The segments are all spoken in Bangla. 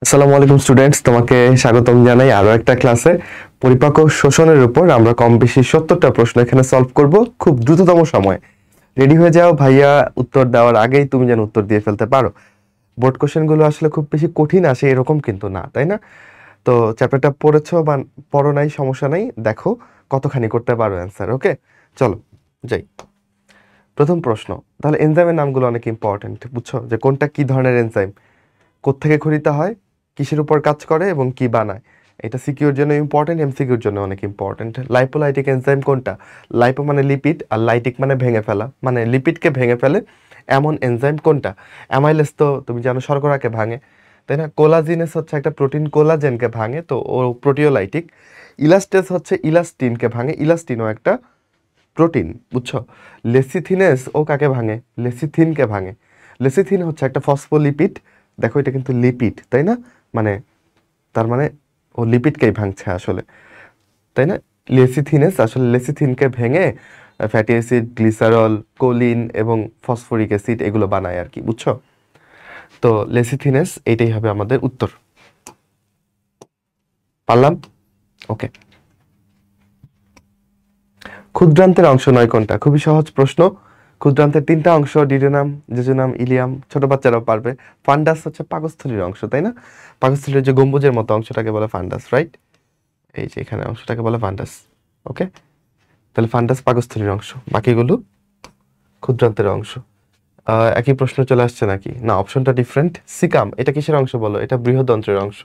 আসসালামু আলাইকুম স্টুডেন্টস, তোমাকে স্বাগতম জানাই আরো একটা ক্লাসে। পরিপাক ও শোষণের উপর আমরা কম বেশি 70টা প্রশ্ন এখানে সলভ করব খুব দ্রুততম সময়ে। রেডি হয়ে যাও ভাইয়া, উত্তর দেওয়ার আগেই তুমি যেন উত্তর দিয়ে ফেলতে পারো। বোর্ড কোশ্চেন গুলো আসলে খুব বেশি কঠিন আসে এরকম কিন্তু না, তাই না? তো চ্যাপ্টারটা পড়েছো বা পড়ো নাই, সমস্যা নাই, দেখো কতখানি করতে পারো অ্যান্সার। ওকে, চলো যাই। প্রথম প্রশ্ন, তাহলে এনজাইমের নামগুলো অনেক ইম্পর্টেন্ট, বুঝছো যে কোনটা কি ধরনের এনজাইম, কোত্থেকে খরিত হয়, কিসের উপর কাজ করে এবং কি বানায়। এটা সিকিউর জন্য ইম্পর্টেন্ট, এমসিকিউর জন্য অনেক ইম্পর্টেন্ট। লাইপোলাইটিক এনজাইম কোনটা? লাইপো মানে লিপিড, আর লাইটিক মানে ভেঙে ফেলা, মানে লিপিডকে ভেঙে ফেলে এমন এনজাইম কোনটা? অ্যামাইলেস তো তুমি জানো শর্করাকে ভাঙে, তাই না? কোলাজিনেস হচ্ছে একটা প্রোটিন, কোলাজেনকে ভাঙে, তো ও প্রোটিওলাইটিক। ইলাস্টেস হচ্ছে ইলাস্টিনকে ভাঙে, ইলাস্টিনও একটা প্রোটিন, বুঝছো? লেসিথিনেস ও কাকে ভাঙে? লেসিথিনকে ভাঙে। লেসিথিন হচ্ছে একটা ফসফোলিপিড, দেখো এটা কিন্তু লিপিড, তাই না? মানে তার মানে ও লিপিডকেই ভাঙছে আসলে, তাই না? লেসিথিনেস আসলে লেসিথিনকে ভেঙে ফ্যাটি অ্যাসিড, গ্লিসারল, কোলিন এবং ফসফরিক অ্যাসিড এগুলো বানায় আর কি, বুঝছো? তো লেসিথিনেস এইটাই হবে আমাদের উত্তর। পারলাম? ওকে। ক্ষুদ্রান্তের অংশ নয় কোনটা? খুবই সহজ প্রশ্ন। ক্ষুদ্রান্তের তিনটা অংশ, ডিডোনাম, জেজুনাম, ইলিয়াম, ছোট বাচ্চারাও পারবে। ফান্ডাস হচ্ছে পাকস্থলীর অংশ, তাই না? পাকস্থলীর যে গম্বুজের মতো অংশটাকে বলে ফান্ডাস, রাইট? এই যে এখানে অংশটাকে বলে ফান্ডাস। ওকে, তাহলে ফান্ডাস পাকস্থলীর অংশ, বাকিগুলো ক্ষুদ্রান্তের অংশ। একই প্রশ্ন চলে আসছে নাকি? না, অপশনটা ডিফারেন্ট। সিকাম এটা কিসের অংশ বলো? এটা বৃহদন্ত্রের অংশ,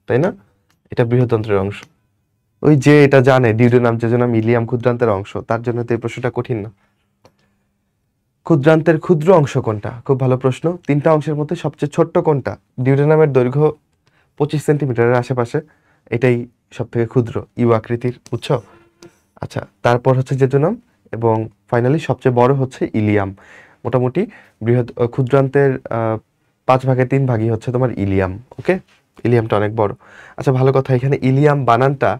তাই না? এটা বৃহদন্ত্রের অংশ। ওই যে এটা জানে ডিউডোনাম, জেজুনাম, ইলিয়াম ক্ষুদ্রান্তের অংশ, তার জন্য তো এই প্রশ্নটা কঠিন না। ক্ষুদ্রান্তের ক্ষুদ্র অংশ কোনটা? খুব ভালো প্রশ্ন। তিনটা অংশের মধ্যে সবচেয়ে ছোট্ট কোনটা? ডিউডোনামের দৈর্ঘ্য 25 সেন্টিমিটারের আশেপাশে, এটাই সব থেকে ক্ষুদ্র, ইউ আকৃতির, বুঝছো? আচ্ছা, তারপর হচ্ছে জেজুনাম এবং ফাইনালি সবচেয়ে বড় হচ্ছে ইলিয়াম। মোটামুটি ক্ষুদ্রান্তের 5/3 হচ্ছে তোমার ইলিয়াম। ওকে, ইলিয়ামটা অনেক বড়। আচ্ছা, ভালো কথা, এখানে ইলিয়াম বানানটা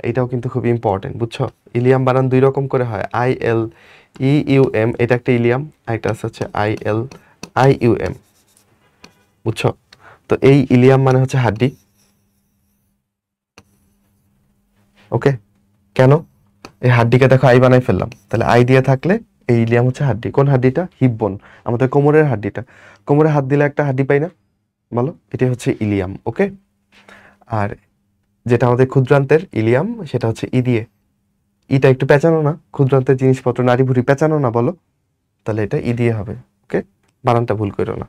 এটাও কিন্তু খুব ইম্পর্টেন্ট, বুঝছো? ইলিয়াম বানান দুই রকম করে হয়, ILEUM, এটা একটা ইলিয়াম, আরেকটা হচ্ছে ILIUM, বুঝছো? তো এই ইলিয়াম মানে হচ্ছে হাড্ডি। ওকে, কেন? এই হাড্ডিকে দেখো আই বানাই ফেললাম, তাহলে আই দিয়ে থাকলে এই ইলিয়াম হচ্ছে হাড্ডি। কোন হাড্ডিটা? হিপ বোন, আমাদের কোমরের হাড্ডিটা। কোমরে হাত দিলে একটা হাড্ডি পাই না, বলো? এটাই হচ্ছে ইলিয়াম। ওকে, আর যেটা আমাদের ক্ষুদ্রান্তের ইলিয়াম সেটা হচ্ছে ই দিয়ে। ইটা একটু পেঁচানো না? ক্ষুদ্রান্তের জিনিসপত্র নাড়ি ভুড়ি পেঁচানো না, বলো? তাহলে এটা ই দিয়ে হবে। ওকে, বানানটা ভুল করো না।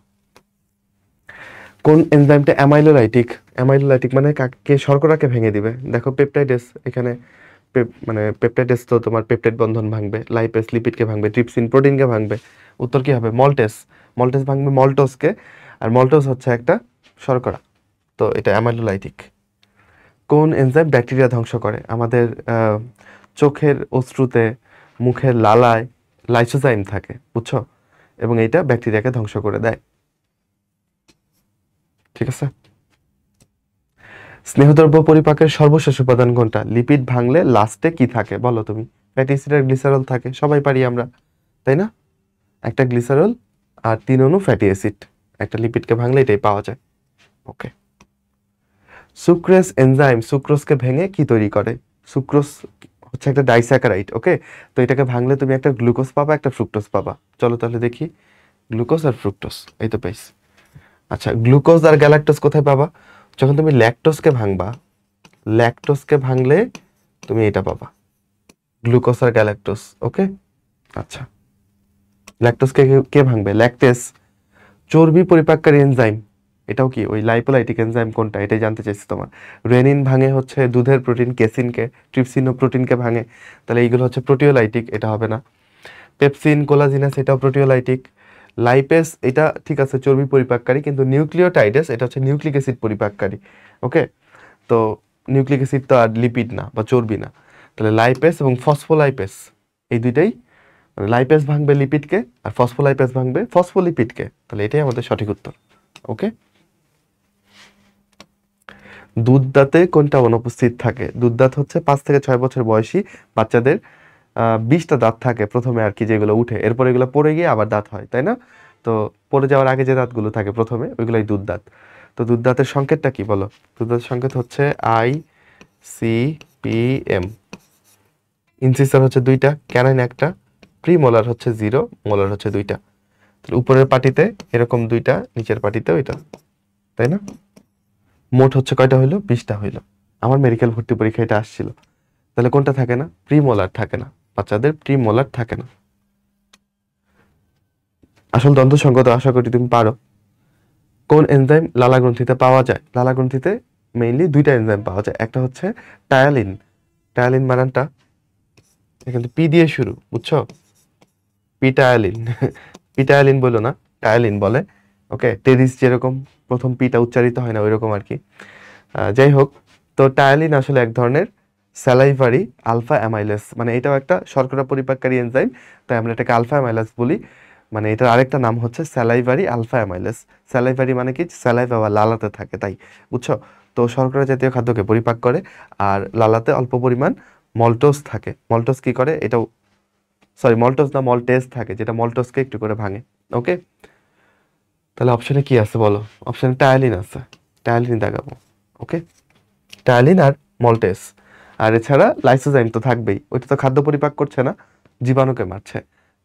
কোন এনজাইমটা অ্যামাইলোলাইটিক? অ্যামাইলোলাইটিক মানে কাকে? শর্করাকে ভেঙে দিবে। দেখো পেপটাইডেস, এখানে মানে পেপটাইডেস তো তোমার পেপটাইড বন্ধন ভাঙবে, লাইপেস লিপিডকে ভাঙবে, ট্রিপসিন প্রোটিনকে ভাঙবে। উত্তর কি হবে? মল্টেস। মল্টেস ভাঙবে মল্টোসকে, আর মল্টোস হচ্ছে একটা শর্করা, তো এটা অ্যামাইলোলাইটিক। কোন এনজাইম ব্যাকটেরিয়া ধ্বংস করে? আমাদের চোখের অশ্রুতে, মুখের লালায় লাইসোজাইম থাকে, বুঝছো? এবং এইটা ব্যাকটেরিয়াকে ধ্বংস করে দেয়। ঠিক আছে। স্নেহদ্রব্য পরিপাকের সর্বশেষ উপাদান কোনটা? লিপিড ভাঙলে লাস্টে কি থাকে বলো তুমি? ফ্যাটি অ্যাসিড আর গ্লিসারল থাকে, সবাই পারি আমরা, তাই না? একটা গ্লিসারল আর 3 অণু ফ্যাটি অ্যাসিড, একটা লিপিডকে ভাঙলে এটাই পাওয়া যায়। ওকে। সুক্রেস এনজাইম সুক্রোজকে ভেঙে কি তৈরি করে? সুক্রোজ হচ্ছে একটা ডাইস্যাকারাইড। ওকে, তো এটাকে ভাঙলে তুমি একটা গ্লুকোজ পাবা, একটা ফ্রুক্টোজ পাবা। চলো তাহলে দেখি, গ্লুকোজ আর ফ্রুক্টোজ, এই তো পাইছি। আচ্ছা, গ্লুকোজ আর গ্যালাক্টোজ কোথায় পাবা? যখন তুমি ল্যাকটোজকে ভাঙবা, ল্যাকটোজকে ভাঙলে তুমি এটা পাবা, গ্লুকোজ আর গ্যালাক্টোজ। ওকে, আচ্ছা, ল্যাকটোজকে কে ভাঙবে? ল্যাকটেস। চর্বি পরিপাককারী এনজাইম, এটাও কি ওই লাইপোলাইটিক এনজাইম কোনটা? এটাই জানতে চাইছি তোমার। রেনিন ভাঙে হচ্ছে দুধের প্রোটিন কেসিনকে, ট্রিপসিনও প্রোটিনকে ভাঙে, তাহলে এইগুলো হচ্ছে প্রোটিওলাইটিক, এটা হবে না। পেপসিন, কোলাজিনাস এটাও প্রোটিওলাইটিক। লাইপেস এটা ঠিক আছে চর্বি পরিপাককারী, কিন্তু নিউক্লিওটাইডেস এটা হচ্ছে নিউক্লিক অ্যাসিড পরিপাককারী। ওকে, তো নিউক্লিক অ্যাসিড তো আর লিপিড না বা চর্বি না, তাহলে লাইপেস এবং ফসফোলাইপেস এই দুইটাই, মানে লাইপেস ভাঙবে লিপিডকে আর ফসফোলাইপেস ভাঙবে ফসফোলিপিডকে, তাহলে এটাই আমাদের সঠিক উত্তর। ওকে। দুধদাঁতে কোনটা অনুপস্থিত থাকে? দুধদাঁত হচ্ছে 5 থেকে 6 বছর বয়সী বাচ্চাদের 20টা দাঁত থাকে প্রথমে আর কি, যেগুলো উঠে, এরপর এগুলো পড়ে গিয়ে আবার দাঁত হয়, তাই না? তো পড়ে যাওয়ার আগে যে দাঁতগুলো থাকে প্রথমে, ওইগুলাই দুধদাঁত। তো দুধদাঁতের সংকেতটা কি বলো? দুধদাঁতের সংকেত হচ্ছে ICPM। ইনসিসার হচ্ছে 2টা, ক্যানাইন 1টা, প্রিমোলার হচ্ছে 0, মোলার হচ্ছে 2টা। তাহলে উপরের পাটিতে এরকম 2টা, নিচের পাটিতে ওইটা, তাই না? মোট হচ্ছে কয়টা হইলো? 20টা হইলো। আমার মেডিকেল ভর্তি পরীক্ষা এটা আসছিল। তাহলে কোনটা থাকে না? প্রিমোলার থাকে না, বাচ্চাদের প্রিমোলার থাকে না। আসল দ্বন্দ্ব সংগত আশা করি তুমি পারো। কোন এনজাইম লালা গ্রন্থিতে পাওয়া যায়? লালা গ্রন্থিতে মেইনলি 2টা এনজাইম পাওয়া যায়। একটা হচ্ছে টায়ালিন। টায়ালিন বানানটা কিন্তু পি দিয়ে শুরু, বুঝছো? পিটায়ালিন। পিটায়ালিন বলো না, টায়ালিন বলে। ওকে, টেরিস যেরকম প্রথম পিটা উচ্চারিত হয় না, ওইরকম আর কি। যাই হোক, তো টায়ালিন আসলে এক ধরনের স্যালাইভারি আলফা অ্যামাইলেস, মানে এটাও একটা শর্করা পরিপাককারী এনজাইম, তাই আমরা এটাকে আলফা অ্যামাইলেস বলি। মানে এটার আরেকটা নাম হচ্ছে স্যালাইভারি আলফা অ্যামাইলেস। স্যালাইভারি মানে কি? স্যালাইভা বা লালাতে থাকে, তাই, বুঝছো? তো শর্করা জাতীয় খাদ্যকে পরিপাক করে, আর লালাতে অল্প পরিমাণ মল্টোজ থাকে। মল্টোজ কি করে? এটাও সরি, মল্টোজ না, মল্টেজ থাকে, যেটা মল্টোজকে একটু করে ভাঙে। ওকে, তাহলে অপশনে কি আছে বলো? অপশনে টায়ালিন আছে, টায়ালিন দেখাবো। ওকে, টায়ালিন আর মল্টেস। আর এছাড়া লাইসোজাইম তো থাকবেই, ওইটা তো খাদ্য পরিপাক করছে না, জীবাণুকে মারছে।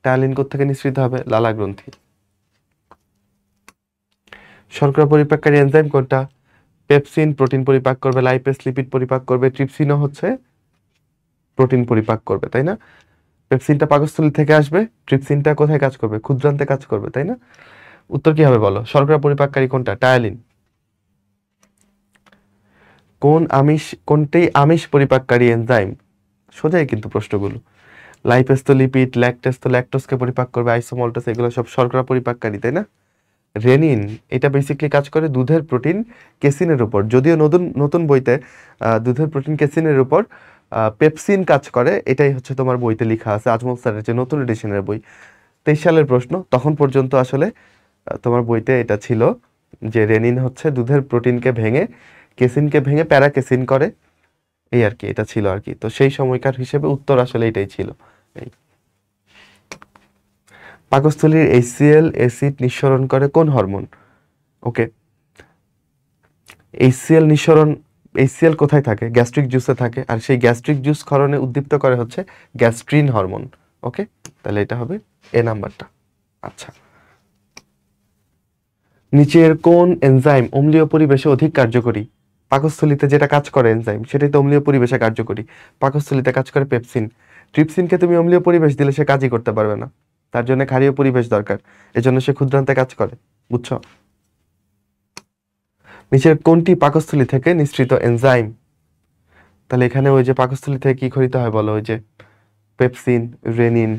টায়ালিন কোত্থেকে নিঃসৃত হবে? লালা গ্রন্থি। শর্করা পরিপাককারী এনজাইম কোনটা? পেপসিন প্রোটিন পরিপাক করবে, লাইপেস লিপিড পরিপাক করবে, ট্রিপসিনও হচ্ছে প্রোটিন পরিপাক করবে, তাই না? পেপসিনটা পাকস্থলী থেকে আসবে, ট্রিপসিনটা কোথায় কাজ করবে? ক্ষুদ্রান্তে কাজ করবে, তাই না? উত্তর কি হবে বলো? শর্করা পরিপাককারী কোনটা? টায়ালিন। কোনটি আমিষ পরিপাককারী এনজাইম? সোজাই কিন্তু প্রশ্নগুলো। লাইপেস তো লিপিড, ল্যাকটেস তো ল্যাকটোজকে পরিপাক করবে, আইসোমল্টোস এগুলো সব শর্করা পরিপাককারী, তাই না? রেনিন এটা বেসিক্যালি কাজ করে দুধের প্রোটিন কেসিনের উপর। যদিও নতুন নতুন বইতে দুধের প্রোটিন কেসিনের উপর পেপসিন কাজ করে, এটাই হচ্ছে তোমার বইতে লেখা আছে, আজমল স্যারের যে নতুন এডিশনের বই, 23 সালের প্রশ্ন। তখন পর্যন্ত আসলে তোমার বইতে এটা ছিল যে রেনিন হচ্ছে দুধের প্রোটিনকে ভেঙে, কেসিনকে ভেঙে প্যারাকেসিন করে, এই আর কি, এটা ছিল আর কি। তো সেই সময়কার হিসেবে উত্তর আসলে এটাই ছিল। এই পাকস্থলীর HCl অ্যাসিড নিঃসরণ করে কোন হরমোন? ওকে, HCl কোথায় থাকে? গ্যাস্ট্রিক জুসে থাকে, আর সেই গ্যাস্ট্রিক জুস ক্ষরণে উদ্দীপ্ত করে হচ্ছে গ্যাস্ট্রিন হরমোন। ওকে, তাহলে এটা হবে এ নাম্বারটা। আচ্ছা, নিচের কোন এনজাইম অম্লীয় পরিবেশে অধিক কার্যকরী? পাকস্থলীতে যেটা কাজ করে এনজাইম, সেটাই তো অম্লীয় পরিবেশে কার্যকরী। পাকস্থলীতে কাজ করে পেপসিন। ট্রিপসিনকে তুমি অম্লীয় পরিবেশ দিলে সে কাজই করতে পারবে না, তার জন্য ক্ষারীয় পরিবেশ দরকার, এজন্য সে ক্ষুদ্রান্তে কাজ করে, বুঝছো? নিচের কোনটি পাকস্থলী থেকে নিঃসৃত এনজাইম? তাহলে এখানে ওই যে পাকস্থলী থেকে কি খরিত হয় বলো? ওই যে পেপসিন, রেনিন,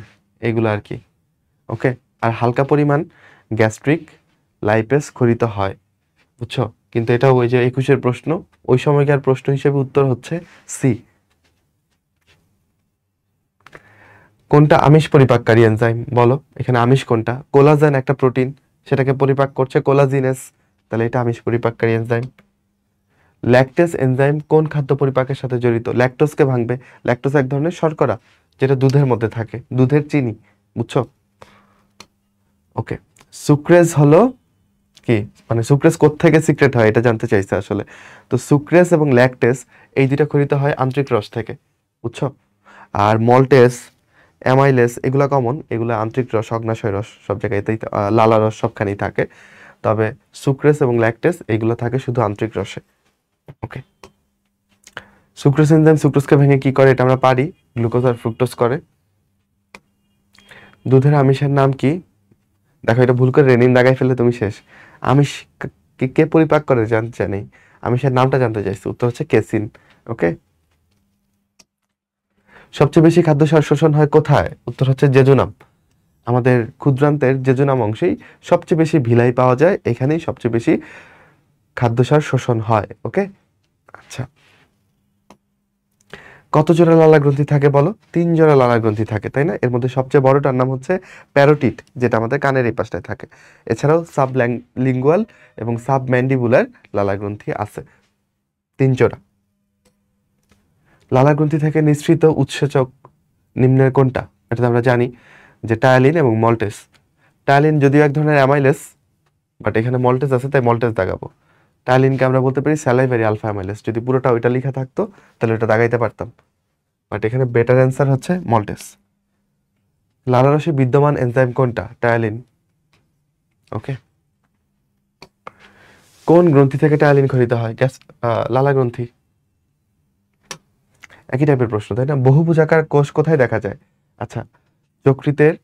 এগুলো আর কি। ওকে, আর হালকা পরিমাণ গ্যাস্ট্রিক লাইপেস খরিত হয়, বুঝছো? কিন্তু এটা ওই যে 21-এর প্রশ্ন, ওই সময়কার প্রশ্ন হিসেবে উত্তর হচ্ছে সি। কোনটা আমিষ পরিপাককারী এনজাইম বলো? এখানে আমিষ কোনটা? কোলাজেন একটা প্রোটিন, সেটাকে পরিপাক করছে কোলাজিনেস, তাহলে এটা আমিষ পরিপাককারী এনজাইম। ল্যাকটেস এনজাইম কোন খাদ্য পরিপাকের সাথে জড়িত? ল্যাকটোজকে ভাঙবে। ল্যাকটোজ এক ধরনের শর্করা, যেটা দুধের মধ্যে থাকে, দুধের চিনি, বুঝছো? ওকে, সুক্রেজ হলো কি? মানে সুক্রেজ কোত্থেকে সিক্রেট হয় এটা জানতে চাইছে আসলে। তো সুক্রেজ এবং ল্যাকটেস এই দুইটা খরিত হয় আন্তরিক রস থেকে, বুঝছো? আর মল্টেস, অ্যামাইলেস এগুলা কমন, এগুলো আন্তরিক রস, অগ্নাশয় রস সব জায়গাতেই, লালা রস সবখানেই থাকে। তবে সুক্রেস এবং ল্যাকটেস এগুলো থাকে শুধু আন্তরিক রসে। ওকে, সুক্রোজ এনজাইম সুক্রোজকে ভেঙে কি করে? এটা আমরা পারি, গ্লুকোজ আর ফ্রুক্টোজ করে। দুধের আমিষের নাম কি? দেখো, এটা ভুল করে রেনিন দাগাই ফেলে তুমি শেষ। আমিষ কে পরিপাক করে জানতে চাই, আমিষের নামটা জানতে চাইছি, উত্তর হচ্ছে কেসিন। ওকে, সবচেয়ে বেশি খাদ্যসার শোষণ হয় কোথায়? উত্তর হচ্ছে জেজুনাম। আমাদের ক্ষুদ্রান্তের জেজুনাম অংশেই সবচেয়ে বেশি ভিলাই পাওয়া যায়, এখানেই সবচেয়ে বেশি খাদ্যসার শোষণ হয়। ওকে, আচ্ছা, কত জোড়া লালা গ্রন্থি থাকে বলো? 3 জোড়া লালা গ্রন্থি থাকে, তাই না? এর মধ্যে সবচেয়ে বড়টার নাম হচ্ছে প্যারোটিড, যেটা আমাদের কানের এই পাশটায় থাকে। এছাড়াও লিঙ্গুয়াল এবং সাবম্যান্ডিবুলার লালা গ্রন্থি আছে, 3 জোড়া। লালা গ্রন্থি থেকে নিঃসৃত উৎসেচক নিম্নের কোনটা? এটা আমরা জানি যে টায়ালিন এবং মল্টেস। টায়ালিন যদিও এক ধরনের অ্যামাইলেস, বাট এখানে মল্টেস আছে, তাই মল্টেস দাগাবো। টায়ালিনকে আমরা বলতে পারি স্যালাইভারি আলফা অ্যামাইলেজ। যদি পুরোটা ওইটা লেখা থাকতো তাহলে ওটা দাগাইতে পারতাম, বাট এখানে বেটার অ্যান্সার হচ্ছে মল্টেস। লালারসে বিদ্যমান এনজাইম কোনটা? টায়ালিন। ওকে। কোন গ্রন্থি থেকে টায়ালিন খরিত হয়? লালা গ্রন্থি। একই টাইপের প্রশ্ন, তাই না? বহুভুজাকার কোষ কোথায় দেখা যায়? আচ্ছা, যকৃতের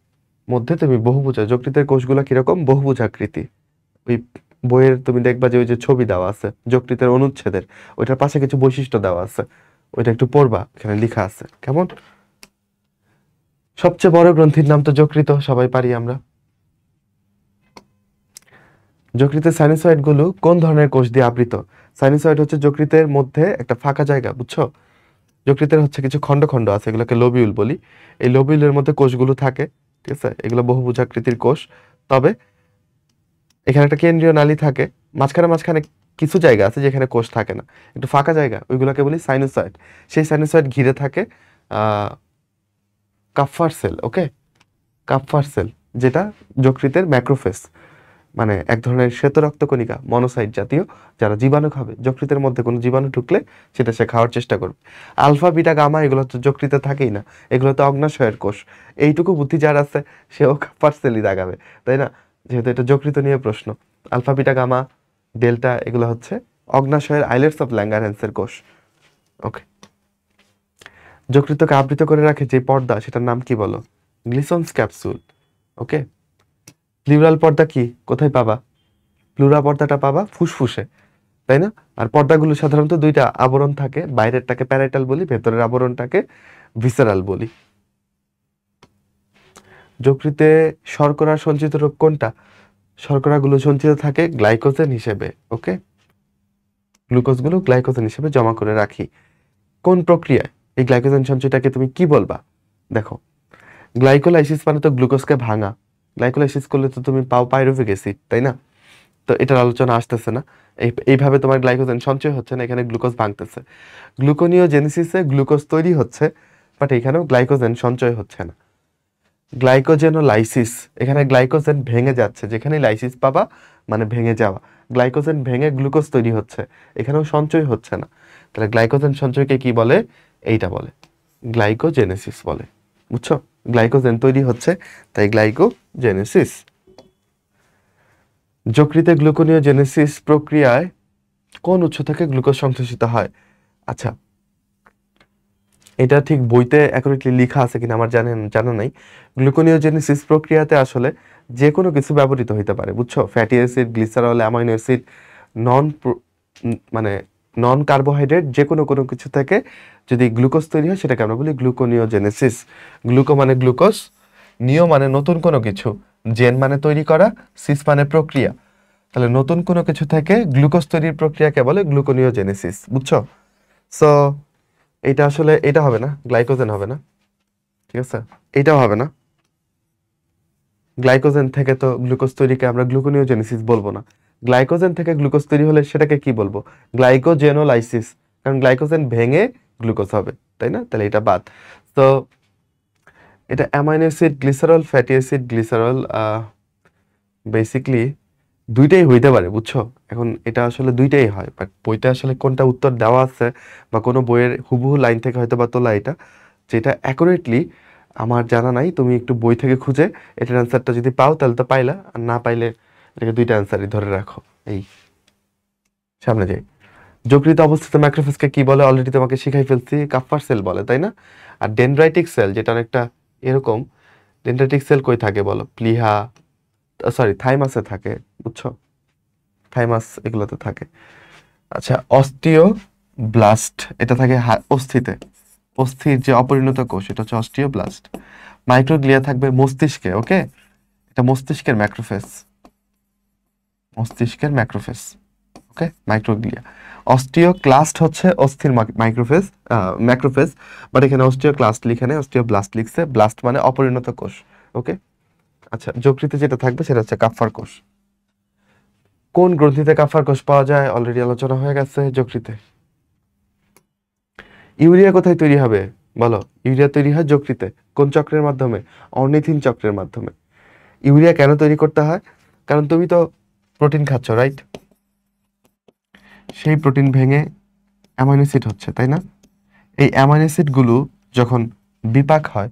মধ্যে তুমি বহুভুজা, যকৃতের কোষগুলো কিরকম? বহুভুজাকৃতি। ওই বইয়ের তুমি দেখবা যে ওই যে ছবি দেওয়া আছে যকৃতের অনুচ্ছেদের, ওইটার পাশে কিছু বৈশিষ্ট্য দেওয়া আছে, ওইটা একটু পড়বা, এখানে লেখা আছে কেমন। সবচেয়ে বড় গ্রন্থির নাম তো যকৃত, সবাই পারি আমরা। যকৃতের সাইনোসয়েড গুলো কোন ধরনের কোষ দিয়ে আবৃত? সাইনোসয়েড হচ্ছে যকৃতের মধ্যে একটা ফাঁকা জায়গা, বুঝছো? যকৃতের হচ্ছে কিছু খন্ড খন্ড আছে, এগুলোকে লোবিউল বলি। এই লোবিউলের মধ্যে কোষগুলো থাকে, ঠিক আছে? এগুলো বহুভুজাকৃতির কোষ। তবে এখানে একটা কেন্দ্রীয় নালী থাকে, মাঝখানে মাঝখানে কিছু জায়গা আছে যেখানে কোষ থাকে না, একটু ফাঁকা জায়গা, ওইগুলোকে বলি সাইনোসয়েড। সেই সাইনোসয়েড ঘিরে থাকে কাপ্ফার সেল। ওকে, কাপ্ফার সেল, যেটা যকৃতের ম্যাক্রোফেজ, মানে এক ধরনের শ্বেত রক্তকণিকা, মনোসাইট জাতীয়, যারা জীবাণু খাবে। যকৃতের মধ্যে কোনো জীবাণু ঢুকলে সেটা সে খাওয়ার চেষ্টা করবে। আলফা বিটা গামা এগুলো তো যকৃতে থাকেই না, এগুলো তো অগ্নাশয়ের কোষ। এইটুকু বুদ্ধি যার আছে সেও কাপ্ফার সেলই দাগাবে, তাই না? যেহেতু এটা যকৃত নিয়ে প্রশ্ন। আলফা বিটা গামা ডেল্টা এগুলো হচ্ছে অগ্নাশয়ের আইলেটস অফ ল্যাঙ্গারহ্যান্সের কোষ। ওকে। যকৃতকে আবৃত করে রাখে যে পর্দা, সেটার নাম কি বলো? Glisson's capsule. ওকে। প্লিউরাল পর্দা কি, কোথায় পাবা? প্লুরা পর্দাটা পাবা ফুসফুসে, তাই না? আর পর্দাগুলো সাধারণত দুইটা আবরণ থাকে, বাইরেরটাকে প্যারাইটাল বলি, ভেতরের আবরণটাকে ভিসেরাল বলি। যকৃতে শর্করা সঞ্চিত রোগ কোনটা? শর্করাগুলো সঞ্চিত থাকে গ্লাইকোজেন হিসেবে। ওকে, গ্লুকোজগুলো গ্লাইকোজেন হিসেবে জমা করে রাখি। কোন প্রক্রিয়ায় এই গ্লাইকোজেন সঞ্চয়টাকে তুমি কি বলবা? দেখো, গ্লাইকোলাইসিস মানে তো গ্লুকোজকে ভাঙা। গ্লাইকোলাইসিস করলে তো তুমি পাও পাইরুভিক অ্যাসিড, তাই না? তো এটার আলোচনা আসতেছে না। এইভাবে তোমার গ্লাইকোজেন সঞ্চয় হচ্ছে না, এখানে গ্লুকোজ ভাঙতেছে। গ্লুকোনিওজেনেসিসে গ্লুকোজ তৈরি হচ্ছে, বাট এখানেও গ্লাইকোজেন সঞ্চয় হচ্ছে না। গ্লাইকোজেনোলাইসিস, এখানে গ্লাইকোজেন ভেঙে যাচ্ছে, যেখানে লাইসিস পাবা মানে ভেঙে যাওয়া। গ্লাইকোজেন ভেঙে গ্লুকোজ তৈরি হচ্ছে, এখানেও সঞ্চয় হচ্ছে না। তাহলে গ্লাইকোজেন সঞ্চয়কে কি বলে? এইটা বলে গ্লাইকোজেনেসিস বলে, বুঝছো? গ্লাইকোজেন তৈরি হচ্ছে, তাই গ্লাইকোজেনেসিস। যকৃতে গ্লুকোনিওজেনেসিস প্রক্রিয়ায় কোন উৎস থেকে গ্লুকোজ সংশ্লেষিত হয়? আচ্ছা, এটা ঠিক বইতে অ্যাকুরেটলি লেখা আছে কিনা আমার জানা নাই। গ্লুকোনিওজেনেসিস প্রক্রিয়াতে আসলে যে কোনো কিছু ব্যবহৃত হইতে পারে, বুঝছো? Fatty acid, glycerol, amino acid, non মানে নন কার্বোহাইড্রেট, যে কোনো কোনো কিছু থেকে যদি গ্লুকোজ তৈরি হয় সেটাকে আমরা বলি গ্লুকোনিওজেনেসিস। গ্লুকো মানে গ্লুকোজ, নিও মানে নতুন কোনো কিছু, জেন মানে তৈরি করা, সিস মানে প্রক্রিয়া। তাহলে নতুন কোনো কিছু থেকে গ্লুকোজ তৈরির প্রক্রিয়াকে বলে গ্লুকোনিওজেনেসিস, বুঝছো? সো এটা আসলে এটা হবে না, গ্লাইকোজেন হবে না, ঠিক আছে? এটাও হবে না। গ্লাইকোজেন থেকে তো গ্লুকোজ তৈরিকে আমরা গ্লুকোনিওজেনেসিস বলবো না। গ্লাইকোজেন থেকে গ্লুকোজ তৈরি হলে সেটাকে কি বলবো? গ্লাইকোজেনোলাইসিস, কারণ গ্লাইকোজেন ভেঙে গ্লুকোজ হবে, তাই না? তাহলে এটা বাদ। তো এটা amino acid, glycerol, fatty acid, glycerol, basically দুইটাই হইতে পারে, বুঝছো? এখন এটা আসলে দুইটাই হয়, বাট বইতে আসলে কোনটা উত্তর দেওয়া আছে বা কোনো বইয়ের হুবহু লাইন থেকে হয়তো বা তোলা, এটা যেটা অ্যাকুরেটলি আমার জানা নাই। তুমি একটু বই থেকে খুঁজে এটার অ্যান্সারটা যদি পাও তাহলে তো পাইলা, আর না পাইলে এটাকে দুইটা অ্যান্সারই ধরে রাখো। এই সামনে যাই। যকৃতে অবস্থিত ম্যাক্রোফেজকে কি বলে? অলরেডি তোমাকে শিখাই ফেলছি, কাপ্পার সেল বলে, তাই না? আর ডেনড্রাইটিক সেল, যেটা অনেকটা এরকম, ডেনড্রাইটিক সেল কই থাকে বলো? প্লিহা, সরি থাইমাসে থাকে, বুঝছো? থাইমাস এগুলোতে থাকে। আচ্ছা, অস্টিওব্লাস্ট এটা থাকে অস্থিতে, অস্থির যে অপরিণত কোষ, এটা হচ্ছে অস্টিওব্লাস্ট। মাইক্রোগ্লিয়া থাকবে মস্তিষ্কে। ওকে, এটা মস্তিষ্কের ম্যাক্রোফেজ, মস্তিষ্কের ম্যাক্রোফেজ। ওকে, মাইক্রোগ্লিয়া। অস্টিওক্লাস্ট হচ্ছে অস্থির মাইক্রোফেজ, ম্যাক্রোফেজ, বাট এখানে অস্টিওক্লাস্ট লিখে নেই, অস্টিওব্লাস্ট লিখছে। ব্লাস্ট মানে অপরিণত কোষ। ওকে। আচ্ছা, যকৃতে যেটা থাকবে সেটা হচ্ছে কাফার কোষ। কোন গ্রন্থিতে কাফার কোষ পাওয়া যায়? অলরেডি আলোচনা হয়ে গেছে, যকৃতে। ইউরিয়া কোথায় তৈরি হবে বলো? ইউরিয়া তৈরি হয় যকৃতে। কোন চক্রের মাধ্যমে? অর্নিথিন চক্রের মাধ্যমে। ইউরিয়া কেন তৈরি করতে হয়? কারণ তুমি তো প্রোটিন খাচ্ছ, রাইট? সেই প্রোটিন ভেঙে অ্যামাইনো অ্যাসিড হচ্ছে, তাই না? এই অ্যামাইনো অ্যাসিডগুলো যখন বিপাক হয়,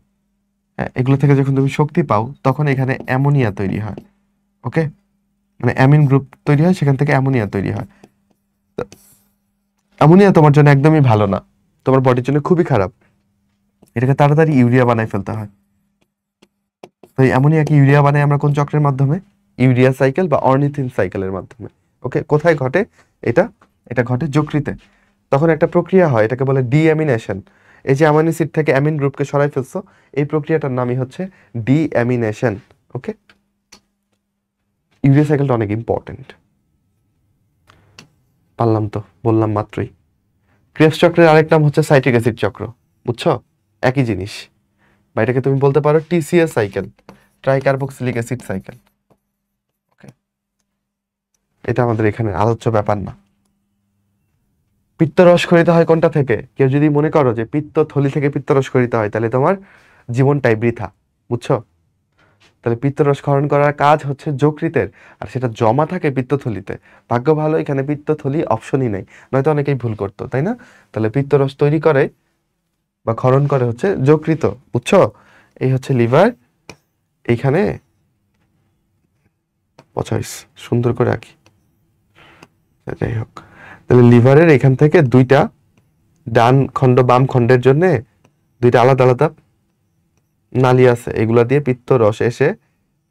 হ্যাঁ, এগুলো থেকে যখন তুমি শক্তি পাও তখন এখানে অ্যামোনিয়া তৈরি হয়। ওকে, মানে অ্যামিন গ্রুপ তৈরি হয়, সেখান থেকে অ্যামোনিয়া তৈরি হয়। তো অ্যামোনিয়া তোমার জন্য একদমই ভালো না, তোমার বডির জন্য খুবই খারাপ। এটাকে তাড়াতাড়ি ইউরিয়া বানায় ফেলতে হয়। তো এই অ্যামোনিয়াকে ইউরিয়া বানাই আমরা কোন চক্রের মাধ্যমে? ইউরিয়া সাইকেল বা অর্নিথিন সাইকেলের মাধ্যমে। ওকে, কোথায় ঘটে এটা? এটা ঘটে যকৃতে। তখন একটা প্রক্রিয়া হয়, এটাকে বলে ডিঅ্যামিনেশন। এই যে অ্যামাইনো অ্যাসিড থেকে অ্যামিন গ্রুপকে সরাই ফেলছো, এই প্রক্রিয়াটার নামই হচ্ছে ডিঅ্যামিনেশন। ওকে, ইউরিয়া সাইকেলটা অনেক ইম্পর্টেন্ট। পারলাম তো, বললাম মাত্রই। ক্রেবস চক্রের আরেক নাম হচ্ছে সাইট্রিক অ্যাসিড চক্র, বুঝছো? একই জিনিস, বা এটাকে তুমি বলতে পারো টিসিএস সাইকেল, ট্রাইকার্বক্সিলিক অ্যাসিড সাইকেল। ওকে, এটা আমাদের এখানে আলোচ্য ব্যাপার না। পিত্তরস খরিত হয় কোনটা থেকে? কেউ যদি মনে করো যে পিত্ত থলি থেকে পিত্তরস খরিত হয়, তাহলে তোমার জীবনটাই বৃথা, বুঝছো? তাহলে পিত্তরস ক্ষরণ করার কাজ হচ্ছে যকৃতের, আর সেটা জমা থাকে পিত্তথলিতে। ভাগ্য ভালো এখানে পিত্তথলি অপশনই নেই, নয়তো অনেকেই ভুল করতো, তাই না? তাহলে পিত্তরস তৈরি করে বা ক্ষরণ করে হচ্ছে যকৃত, বুঝছো? এই হচ্ছে লিভার। এইখানে পচাইস সুন্দর করে আঁকি, যাই হোক। তাহলে লিভারের এখান থেকে দুইটা, ডান খণ্ড বাম খণ্ডের জন্য দুইটা আলাদা আলাদা নালী আছে, এগুলা দিয়ে পিত্ত রস এসে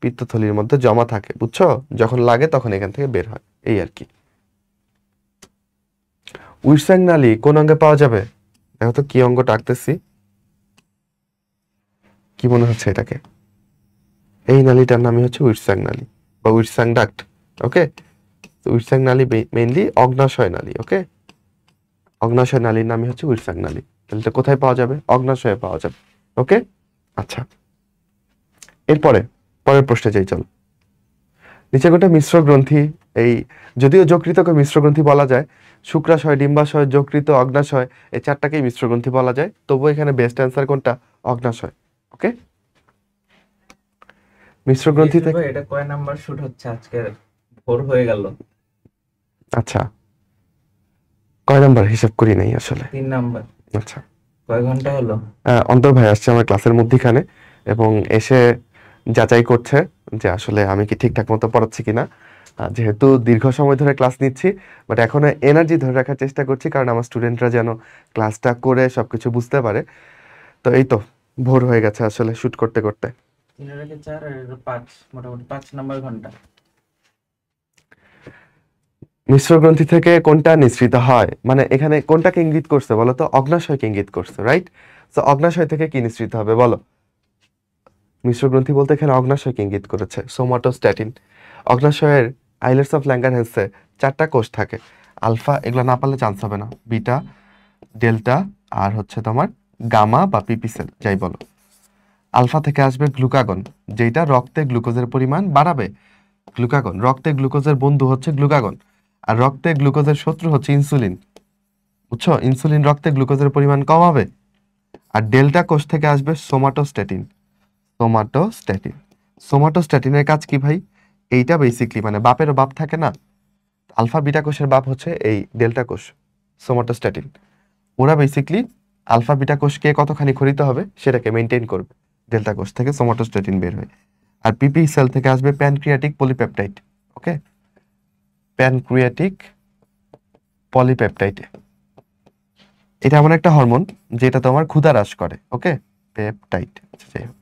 পিত্তথলির মধ্যে জমা থাকে, বুঝছো? যখন লাগে তখন এখান থেকে বের হয়, এই আর কি। উইরস্যাং নালী কোন অঙ্গে পাওয়া যাবে? দেখো তো কি অঙ্গ টাকতেছি, কি মনে হচ্ছে এটাকে? এই নালীটার নামই হচ্ছে উইরস্যাং নালী বা উইরস্যাং ডাক্ট। ওকে, উইরস্যাং নালী মেইনলি অগ্নাশয় নালী। ওকে, অগ্নাশয় নালীর নামই হচ্ছে উইরস্যাং নালী। তাহলে এটা কোথায় পাওয়া যাবে? অগ্নাশয়ে পাওয়া যাবে। ওকে, আচ্ছা, এরপরে পরের প্রশ্নে যাই, চল। নিচে কোনটা মিশ্র গ্রন্থি? এই, যদিও যকৃতকে মিশ্র গ্রন্থি বলা যায়, শুক্রাশয়, ডিম্বাশয়, যকৃত, অগ্নাশয়, এই চারটাকেই মিশ্র গ্রন্থি বলা যায়, তবুও এখানে বেস্ট অ্যান্সার কোনটা? অগ্নাশয়। ওকে, মিশ্র গ্রন্থি থেকে। এটা কয় নাম্বার শুট হচ্ছে আজকে? ভোর হয়ে গেল। আচ্ছা, কয় নাম্বার হিসাব করি নাই আসলে। 3 নাম্বার। আচ্ছা, কয় ঘন্টা হলো? অন্তর ভাই আসছে আমার ক্লাসের মধ্যখানে এবং এসে যাচাই করছে যে আসলে আমি কি ঠিকঠাক মতো পড়াচ্ছি কিনা। যেহেতু দীর্ঘ সময় ধরে ক্লাস নিচ্ছি, বাট এখনো এনার্জি ধরে রাখার চেষ্টা করছি, কারণ আমার স্টুডেন্টরা যেন ক্লাসটা করে সবকিছু বুঝতে পারে। তো এই তো, ভোর হয়ে গেছে আসলে শুট করতে করতে। 3 এর আগে 4 আর এর 5, মোটামুটি 5 নাম্বার ঘন্টা। মিশ্র গ্রন্থি থেকে কোনটা নিঃসৃত হয়? মানে এখানে কোনটাকে ইঙ্গিত করছে বলো তো? অগ্নাশয়কে ইঙ্গিত করছে, রাইট? তো অগ্নাশয় থেকে কি নিঃসৃত হবে বলো? মিশ্র গ্রন্থি বলতে এখানে অগ্নাশয়কে ইঙ্গিত করেছে, সোমাটোস্ট্যাটিন। অগ্নাশয়ের আইলেটস অফ ল্যাঙ্গারহ্যান্সে 4টা কোষ থাকে। আলফা, এগুলো না পারলে চান্স হবে না, বিটা, ডেল্টা, আর হচ্ছে তোমার গামা বা পিপি সেল, যাই বলো। আলফা থেকে আসবে গ্লুকাগন, যেটা রক্তে গ্লুকোজের পরিমাণ বাড়াবে। গ্লুকাগন, রক্তে গ্লুকোজের বন্ধু হচ্ছে গ্লুকাগন, আর রক্তে গ্লুকোজের শত্রু হচ্ছে ইনসুলিন, বুঝছো? ইনসুলিন রক্তে গ্লুকোজের পরিমাণ কমাবে। আর ডেল্টা কোষ থেকে আসবে সোমাটোস্ট্যাটিন। সোমাটোস্ট্যাটিন, সোমাটোস্ট্যাটিনের কাজ কি ভাই? এইটা বেসিকলি, মানে বাপেরও বাপ থাকে না, আলফা বিটা কোষের বাপ হচ্ছে এই ডেল্টা কোষ, সোমাটোস্ট্যাটিন। ওরা বেসিকলি আলফা বিটা কোষকে কতখানি খরিতে হবে সেটাকে মেনটেন করবে। ডেল্টা কোষ থেকে সোমাটোস্ট্যাটিন বের হয়। আর পিপি সেল থেকে আসবে প্যানক্রিয়াটিক পলিপেপটাইড। ওকে, প্যানক্রিয়াটিক পলিপেপটাইড, এটা এমন একটা হরমোন যেটা তোমার ক্ষুধা হ্রাস করে। ওকে, পেপটাইড। যাই হোক,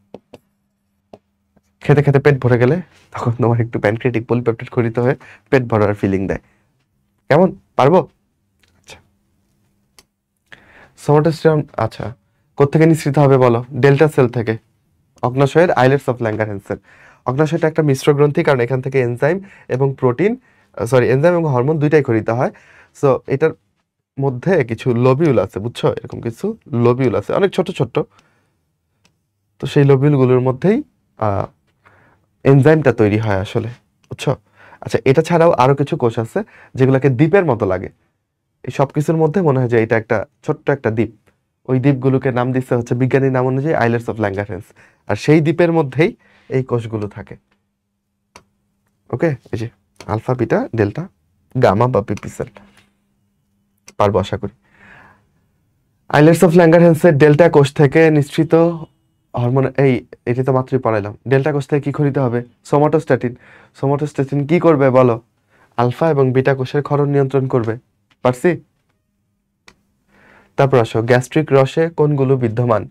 খেতে খেতে পেট ভরে গেলে তখন তোমার একটু প্যানক্রিয়াটিক পলিপেপটাইড খরিত হয়ে পেট ভরার ফিলিং দেয়। কেমন, পারবো? আচ্ছা, সোমাটোস্টেরন, আচ্ছা, কোত্থেকে নিঃসৃত হবে বলো? ডেল্টা সেল থেকে, অগ্নাশয়ের আইলেটস অফ ল্যাঙ্গারহ্যান্সের। অগ্নাশয়টা একটা মিশ্র গ্রন্থি, কারণ এখান থেকে এনজাইম এবং প্রোটিন, সরি, এনজাইম এবং হরমোন দুইটাই খরিত হয়। সো এটার মধ্যে কিছু লোবিউল আছে, বুঝছো? এরকম কিছু লোবিউল আছে, অনেক ছোট ছোট। তো সেই লোবিউলগুলোর মধ্যেই এনজাইমটা তৈরি হয় আসলে, বুঝছো? আচ্ছা, এটা ছাড়াও আরো কিছু কোষ আছে যেগুলোকে দ্বীপের মতো লাগে। এই সব কিছুর মধ্যে মনে হয় যে এটা একটা ছোট্ট একটা দ্বীপ। ওই দ্বীপগুলোকে নাম দিচ্ছে হচ্ছে বিজ্ঞানীর নাম অনুযায়ী আইল্যান্ডস অফ ল্যাঙ্গারহ্যান্স। আর সেই দ্বীপের মধ্যেই এই কোষগুলো থাকে। ওকে, এই যে আলফা বিটা ডেল্টা গামা বা পিপি সেল। পারবো আশা করি। আইলেটস অফ ল্যাঙ্গারহ্যান্সের ডেল্টা কোষ থেকে নিঃসৃত হরমোন, এটি তো মাত্রই পড়াইলাম। ডেল্টা কোষ থেকে কি খরিতে হবে? সোমাটোস্ট্যাটিন। সোমাটোস্ট্যাটিন কি করবে বলো? আলফা এবং বিটা কোষের ক্ষরণ নিয়ন্ত্রণ করবে। পারছি? তারপর আসো, গ্যাস্ট্রিক রসে কোনগুলো বিদ্যমান?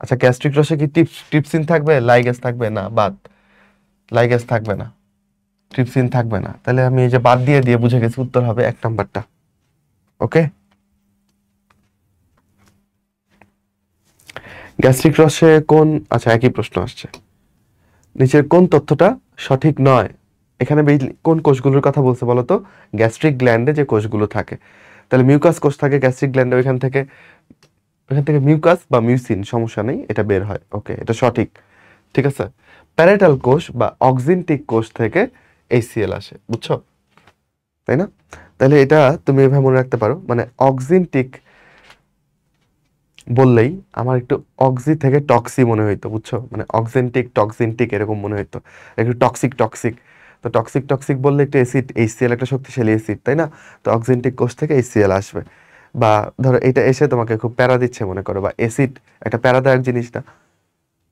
আচ্ছা, গ্যাস্ট্রিক রসে কি ট্রিপসিন থাকবে, লাইগেজ থাকবে? না, বাদ। লাইগেজ থাকবে না, ট্রিপসিন থাকবে না। তাহলে আমি এই যে বাদ দিয়ে দিয়ে বুঝে গেছি, উত্তর হবে 1 নাম্বারটা। ওকে, গ্যাস্ট্রিক রসে কোন, আচ্ছা একই প্রশ্ন আসছে, নিচের কোন তথ্যটা সঠিক নয়? এখানে কোন কোষগুলোর কথা বলছে বলো তো? গ্যাস্ট্রিক গ্ল্যান্ডে যে কোষগুলো থাকে, তাহলে মিউকাস কোষ থাকে গ্যাস্ট্রিক গ্ল্যান্ডে, ওইখান থেকে মিউকাস বা মিউসিন, সমস্যা নেই, এটা বের হয়। ওকে, এটা সঠিক। ঠিক আছে, প্যারাইটাল কোষ বা অক্সিনটিক কোষ থেকে এইচসিএল আসে, বুঝছো? তাই না? তাহলে এটা তুমি এভাবে মনে রাখতে পারো, মানে অক্সিনটিক বললেই আমার একটু অক্সি থেকে টক্সি মনে হইতো, বুঝছো? মানে অক্সেন্টিক টক্সিনটিক এরকম মনে হইতো, একটু টক্সিক টক্সিক। তো টক্সিক টক্সিক বললে একটু অ্যাসিড, এইচসিএল একটা শক্তিশালী অ্যাসিড, তাই না? তো অক্সেন্টিক কোষ থেকে এইচসিএল আসবে। বা ধরো এটা এসে তোমাকে খুব প্যারা দিচ্ছে মনে করো, বা অ্যাসিড একটা প্যারাদায়ক জিনিস না,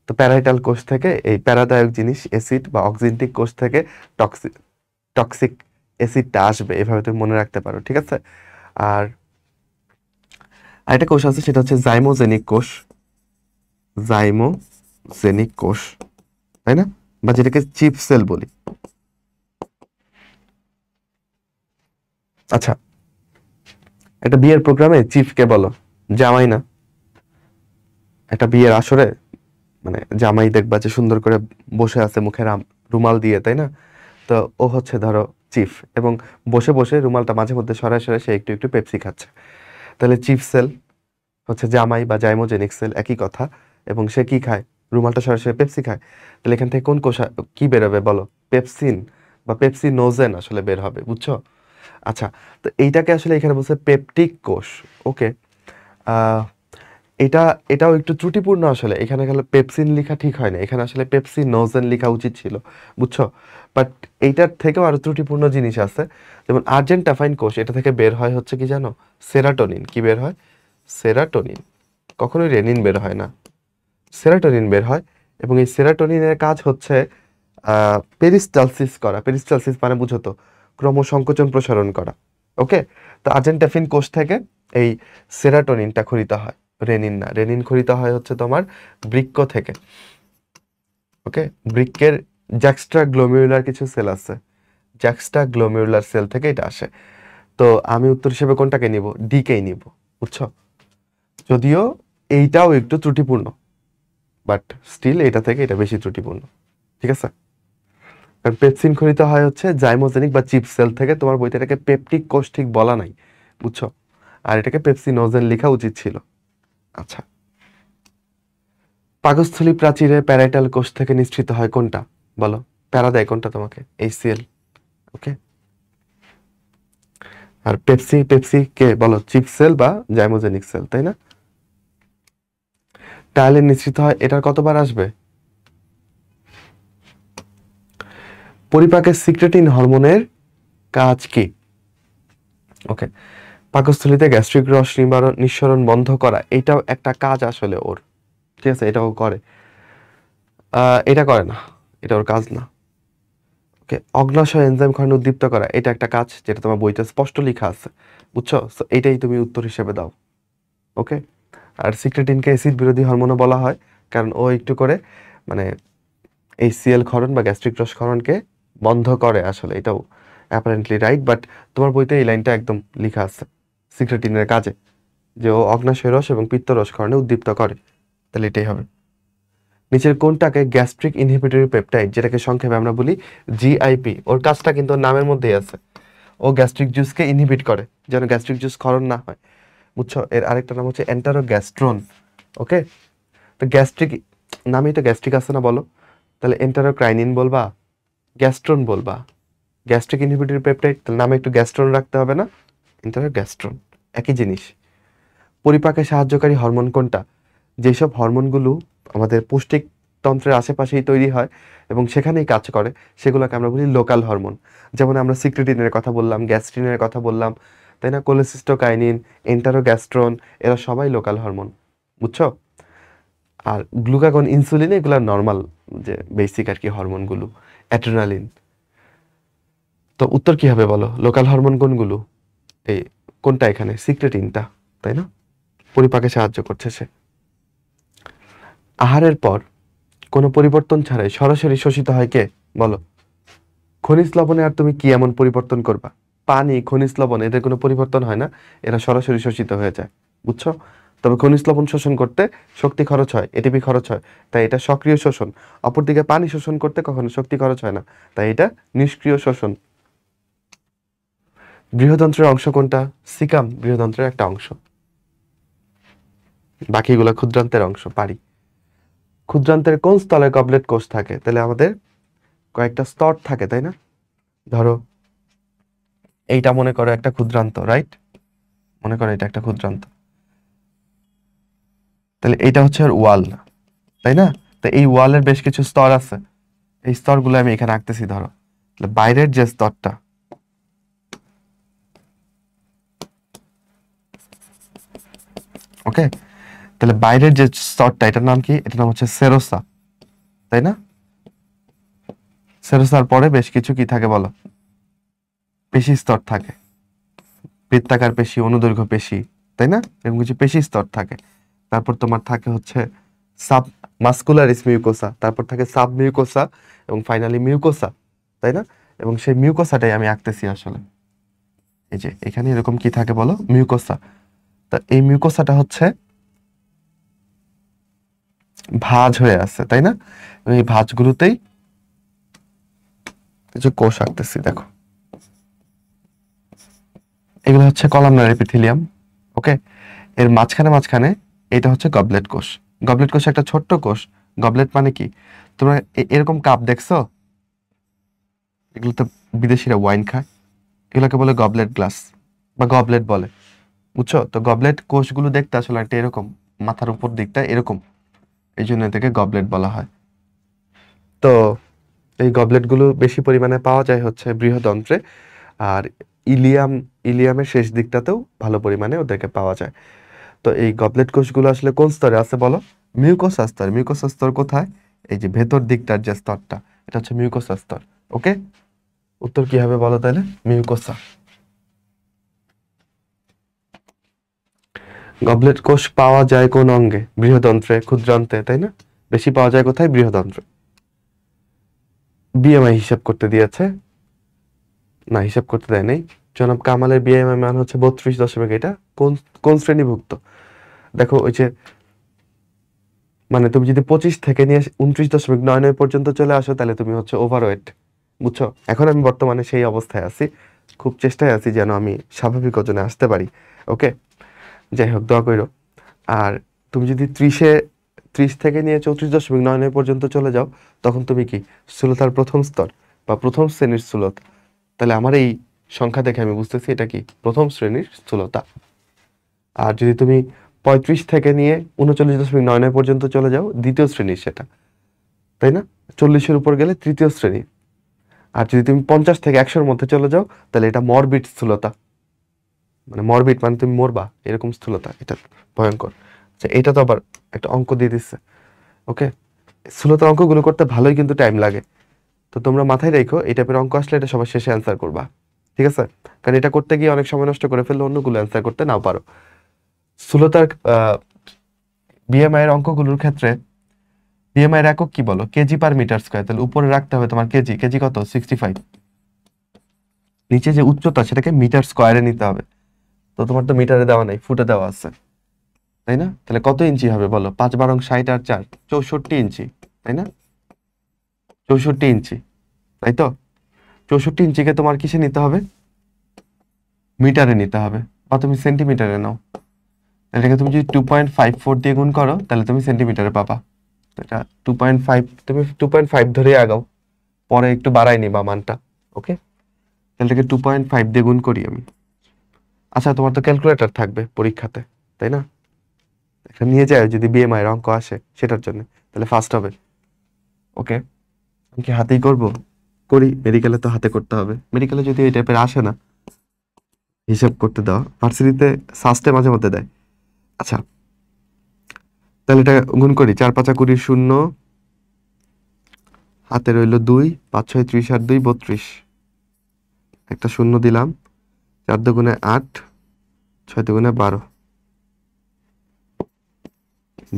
তো প্যারাইটাল কোষ থেকে এই প্যারাদায়ক জিনিস অ্যাসিড বা অক্সেন্টিক কোষ থেকে টক্সিক টক্সিক অ্যাসিডটা আসবে, এভাবে তুমি মনে রাখতে পারো। ঠিক আছে, আর আরেকটা কোষ আছে, সেটা হচ্ছে জাইমোজেনিক কোষ। জাইমোজেনিক কোষ, তাই না? বা যেটাকে চিপ সেল বলি। আচ্ছা, একটা বিয়ের প্রোগ্রামে চিফ কে বলো? জামাই না? একটা বিয়ের আসরে মানে জামাই দেখবা যে সুন্দর করে বসে আছে মুখে রুমাল দিয়ে, তাই না? তো ও হচ্ছে ধরো চিফ, এবং বসে বসে রুমালটা মাঝে মধ্যে সরায় সরায় সে একটু একটু পেপসি খাচ্ছে। তাহলে চিফ সেল হচ্ছে জামাই বা জাইমোজেনিক সেল, একই কথা। এবং সে কি খায়? রুমালটা সরাসরি পেপসি খায়। তাহলে এখান থেকে কোন কোষ কি বেরোবে বলো? পেপসিন বা পেপসিনোজেন আসলে বের হবে, বুঝছো? আচ্ছা, তো এইটাকে আসলে এখানে বলছে পেপটিক কোষ। ওকে, এটা এটাও একটু ত্রুটিপূর্ণ আসলে, এখানে গেলে পেপসিন লেখা ঠিক হয় না, এখানে আসলে পেপসিনোজেন লেখা উচিত ছিল, বুঝছো? বাট এইটার থেকেও আরো ত্রুটিপূর্ণ জিনিস আছে। যেমন আর্জেন্টাফাইন কোষ, এটা থেকে বের হয় হচ্ছে কি জানো? সেরাটোনিন। কি বের হয়? সেরাটোনিন। কখনোই রেনিন বের হয় না, সেরাটোনিন বের হয়। এবং এই সেরাটোনিনের কাজ হচ্ছে পেরিস্টালসিস করা। পেরিস্টালসিস মানে বুঝো তো, ক্রমসংকোচন প্রসারণ করা। ওকে, তো আর্জেন্টাফিন কোষ থেকে এই সেরাটোনিনটা খরিত হয়, রেনিন না। রেনিন খরিত হয় হচ্ছে তোমার বৃক্ক থেকে। ওকে, বৃক্কের জ্যাক্সট্রা গ্লোমেরুলার কিছু সেল আছে, জ্যাক্সট্রা গ্লোমেরুলার সেল থেকে এটা আসে। তো আমি উত্তর হিসেবে কোনটাকে নিব? ডি কেই নিব, বুঝছো? যদিও এইটাও একটু ত্রুটিপূর্ণ, বাট স্টিল এটা থেকে এটা বেশি ত্রুটিপূর্ণ। ঠিক আছে, কারণ পেপসিন খরিত হয় হচ্ছে জাইমোজেনিক বা চিপ সেল থেকে। তোমার বইতে এটাকে পেপটিক কোষ ঠিক বলা নাই, বুঝছো? আর এটাকে পেপসিনোজেন লেখা উচিত ছিল। আচ্ছা, পাকস্থলী প্রাচীরে প্যারাইটাল কোষ থেকে নিঃসৃত হয় কোনটা বলো? প্যারা দেয় কোনটা তোমাকে? এইচসিএল। ওকে, আর পেপসি, পেপসি কে বলো? চিপ সেল বা জাইমোজেনিক সেল, তাই না? টায়ালিন নিঃসৃত হয়, এটার কতবার আসবে? পরিপাকের সিক্রেটিন হরমোনের কাজ কি? ওকে, পাকস্থলীতে গ্যাস্ট্রিক রস নিঃসরণ বন্ধ করা, এটাও একটা কাজ আসলে ওর। ঠিক আছে, এটাও করে। এটা করে না, এটা ওর কাজ না। ওকে, অগ্নাশয় এনজাইম ক্ষরণ উদ্দীপ্ত করা, এটা একটা কাজ, যেটা তোমার বইতে স্পষ্ট লেখা আছে, বুঝছো? So, এটাই তুমি উত্তর হিসেবে দাও। ওকে, আর সিক্রেটিনকে অ্যাসিড বিরোধী হরমোনও বলা হয়, কারণ ও একটু করে মানে এই সিএল ক্ষরণ বা গ্যাস্ট্রিক রস ক্ষরণকে বন্ধ করে আসলে, এটাও অ্যাপারেন্টলি রাইট। বাট তোমার বইতে এই লাইনটা একদম লেখা আছে সিক্রেটিনের কাজে, যে ও অগ্নাশয় রস এবং পিত্তরস ক্ষরণে উদ্দীপ্ত করে। তাহলে এটাই হবে। নিচের কোনটাকে গ্যাস্ট্রিক ইনহিবিটরি পেপটাইড, যেটাকে সংক্ষেপে আমরা বলি জিআইপি, ওর কাজটা কিন্তু ওর নামের মধ্যেই আছে। ও গ্যাস্ট্রিক জুসকে ইনহিবিট করে যেন গ্যাস্ট্রিক জুস ক্ষরণ না হয়, বুঝছো? এর আরেকটা নাম হচ্ছে এন্টারোগ্যাস্ট্রন। ওকে, তো গ্যাস্ট্রিক নামেই তো গ্যাস্ট্রিক আছে না বলো? তাহলে এন্টারোক্রাইনিন বলবা, গ্যাস্ট্রন বলবা। গ্যাস্ট্রিক ইনহিবিটরি পেপটাইড, তাহলে নামে একটু গ্যাস্ট্রন রাখতে হবে না? এন্টারোগ্যাস্ট্রন, একই জিনিস। পরিপাকে সাহায্যকারী হরমোন কোনটা? যেসব হরমোনগুলো আমাদের পুষ্টিক তন্ত্রের আশেপাশেই তৈরি হয় এবং সেখানেই কাজ করে, সেগুলোকে আমরা বলি লোকাল হরমোন। যেমন আমরা সিক্রেটিনের কথা বললাম, গ্যাস্ট্রিনের কথা বললাম, তাই না? কোলেসিস্টোকাইনিন, এন্টারোগ্যাস্ট্রন, এরা সবাই লোকাল হরমোন, বুঝছো? আর গ্লুকাগন, ইনসুলিন এগুলো নর্মাল যে বেসিক আর কি হরমোনগুলো, অ্যাড্রেনালিন। তো উত্তর কি হবে বলো? লোকাল হরমোন কোনগুলো? এই কোনটা এখানে? সিক্রেটিনটা, তাই না? পরিপাকে সাহায্য করছে সে। আহারের পর কোনো পরিবর্তন ছাড়াই সরাসরি শোষিত হয় কে বলো? খনিজ লবণে আর তুমি কি এমন পরিবর্তন করবা? পানি, খনিজ লবণ এদের কোনো পরিবর্তন হয় না, এরা সরাসরি শোষিত হয়ে যায়, বুঝছো? তবে খনিজ লবণ শোষণ করতে শক্তি খরচ হয়, এটিপি খরচ হয়, তাই এটা সক্রিয় শোষণ। অপরদিকে পানি শোষণ করতে কখনো শক্তি খরচ হয় না, তাই এটা নিষ্ক্রিয় শোষণ। বৃহদন্ত্রের অংশ কোনটা? সিকাম বৃহদন্ত্রের একটা অংশ, বাকিগুলো ক্ষুদ্রান্তের অংশ, পারি। ক্ষুদ্রান্তের কোন স্তরে গবলেট কোষ থাকে? তাহলে আমাদের কয়েকটা স্তর থাকে, তাই না? ধরো এইটা মনে করো একটা ক্ষুদ্রান্ত, রাইট? মনে করো এটা একটা ক্ষুদ্রান্ত, তাহলে এইটা হচ্ছে আর ওয়াল, তাই না? তো এই ওয়ালের বেশ কিছু স্তর আছে, এই স্তরগুলো আমি এখানে আঁকতেছি। ধরো তাহলে বাইরের যে স্তরটা, ওকে, তাহলে বাইরের যে স্তরটা এটার নাম কি? এটার নাম হচ্ছে সেরোসা, তাই না? সেরোসার পরে বেশ কিছু কি থাকে বলো? পেশি স্তর থাকে, বৃত্তাকার পেশি, অনুদৈর্ঘ্য পেশি, তাই না? এরকম কিছু পেশি স্তর থাকে। তারপর তোমার থাকে হচ্ছে সাব মাস্কুলারিস মিউকোসা, তারপর থাকে সাব মিউকোসা, এবং ফাইনালি মিউকোসা, তাই না? এবং সেই মিউকোসাটাই আমি আঁকতেছি আসলে। এই যে এখানে এরকম কি থাকে বলো? মিউকোসা। তা এই মিউকোসাটা হচ্ছে ভাঁজ হয়ে আছে, তাই না? এবং এই ভাঁজগুলোতেই কিছু কোষ আঁকতেছি, দেখো এগুলো হচ্ছে কলামনার এপিথেলিয়াম, ওকে। এর মাঝখানে মাঝখানে এটা হচ্ছে গবলেট কোষ। গবলেট কোষ একটা ছোট্ট কোষ। গবলেট মানে কি? তোমরা এরকম কাপ দেখছো? এগুলো তো বিদেশিরা ওয়াইন খায়, এগুলোকে বলে গবলেট গ্লাস বা গবলেট বলে, বুঝছো? তো গবলেট কোষগুলো দেখতে আসলে একটা এরকম, মাথার উপর দিকটা এরকম, এই জন্য এটাকে গবলেট বলা হয়। তো এই গবলেটগুলো বেশি পরিমাণে পাওয়া যায় হচ্ছে বৃহদন্ত্রে, আর ইলিয়াম, ইলিয়ামের শেষ দিকটাতেও ভালো পরিমাণে ওদেরকে পাওয়া যায়। তো এই গবলেট কোষগুলো আসলে কোন স্তরে আছে বলো? মিউকোসা স্তর। মিউকোসা স্তর কোথায়? এই যে ভেতর দিকটার যে স্তরটা, এটা হচ্ছে মিউকোসা স্তর, ওকে। উত্তর কি হবে বলো তাহলে? মিউকোসা। গবলেট কোষ পাওয়া যায় কোন অঙ্গে? বৃহদন্ত্রে, ক্ষুদ্রান্তে, তাই না? বেশি পাওয়া যায় কোথায়? বৃহদন্ত্রে। বিএমআই হিসাব করতে দিয়েছে, না হিসাব করতে দেয় নাই। জনাব কামালের বিএমআই মান হচ্ছে 32 দশমিক। এটা কোন কোন শ্রেণীভুক্ত? দেখো ওই যে, মানে তুমি যদি 25 থেকে নিয়ে 29.99 পর্যন্ত চলে আসো, তাহলে তুমি হচ্ছে ওভারওয়েট, বুঝছো? এখন আমি বর্তমানে সেই অবস্থায় আছি, খুব চেষ্টায় আছি যেন আমি স্বাভাবিক ওজনে আসতে পারি, ওকে। যাই হোক, দোয়া করো। আর তুমি যদি 30 থেকে নিয়ে 34.99 পর্যন্ত চলে যাও, তখন তুমি কি স্থূলতার প্রথম স্তর বা প্রথম শ্রেণীর স্থূলতা। তাহলে আমার এই সংখ্যা দেখে আমি বুঝতেছি এটা কি প্রথম শ্রেণীর স্থূলতা। আর যদি তুমি 35 থেকে নিয়ে 39.99 পর্যন্ত চলে যাও, দ্বিতীয় শ্রেণীর সেটা, তাই না? 40-এর উপর গেলে তৃতীয় শ্রেণী। আর যদি তুমি 50 থেকে 100-র মধ্যে চলে যাও, তাহলে এটা মরবিড স্থূলতা, মানে মরবিড মানে তুমি মরবা, এরকম স্থূলতা, এটা ভয়ঙ্কর। আচ্ছা, এটা তো আবার একটা অঙ্ক দিয়ে দিচ্ছে, ওকে। স্থূলতার অঙ্কগুলো করতে ভালোই কিন্তু টাইম লাগে, তো তোমরা মাথায় রেখো এই টাইপের অঙ্ক আসলে এটা সবার শেষে অ্যান্সার করবা, ঠিক আছে? কারণ এটা করতে গিয়ে অনেক সময় নষ্ট করে ফেললে অন্যগুলো অ্যান্সার করতে নাও পারো। স্থূলতার বিএমআই এর অঙ্কগুলোর ক্ষেত্রে বিএমআই এর একক কি বলো? KG per metre square. তাহলে উপরে রাখতে হবে তোমার কেজি। কেজি কত? 65। নিচে যে উচ্চতা সেটাকে মিটার স্কয়ারে নিতে হবে। তো তোমার তো মিটারে দেওয়া নাই, ফুটে দেওয়া আছে, তাই না? তাহলে কত ইঞ্চি হবে বলো? 5 × 12 = 60 আর 4 64 ইঞ্চি, তাই না? 64 ইঞ্চি, তাই তো? 64 ইঞ্চিকে তোমার কিসে নিতে হবে? মিটারে নিতে হবে, বা তুমি সেন্টিমিটারে নাও। এটাকে তুমি যদি 2.54 দিয়ে গুণ করো, তাহলে তুমি সেন্টিমিটারে পাবা। তো এটা 2.5, তুমি 2.5 ধরে আগাও, পরে একটু বাড়াই নিবা মানটা, ওকে। তাহলে এটাকে 2.5 দিয়ে গুণ করি আমি। আচ্ছা, তোমার তো ক্যালকুলেটর থাকবে পরীক্ষাতে, তাই না? এটা নিয়ে যায় যদি বিএমআই এর অঙ্ক আসে সেটার জন্য, তাহলে ফার্স্ট হবে, ওকে। আমি কি হাতেই করব? করি, মেডিকেলে তো হাতে করতে হবে। মেডিকেলে যদি এই টাইপের আসে না, হিসাব করতে দাও, ভার্সিটিতে সাস্টে মাঝে মধ্যে দেয়। আচ্ছা, তাহলে এটা গুণ করি। 4 5 20 শূন্য, হাতে রইল 2, 5 6 30 আর 2 32, একটা শূন্য দিলাম। 4 দুগুণে 8, 6 দুগুণে 12,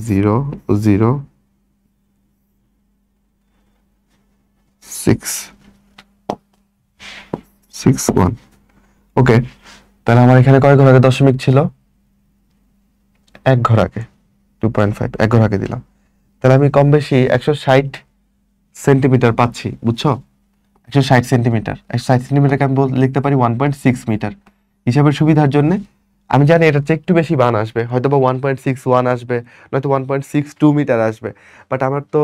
0 0 6 6 1। ওকে, তাহলে আমার এখানে কয় ঘর আগে দশমিক ছিল? এক ঘর আগে, 2.5 এক ঘর আগে দিলাম। তাহলে আমি কম বেশি 160 সেন্টিমিটার পাচ্ছি, বুঝছো? 160 সেন্টিমিটার, 160 সেন্টিমিটারকে আমি লিখতে পারি 1.6 মিটার। হিসাবের সুবিধার জন্য আমি জানি এটার চেয়ে একটু বেশি মান আসবে, হয়তো বা 1.61 আসবে, নয়তো 1.62 মিটার আসবে। বাট আমার তো,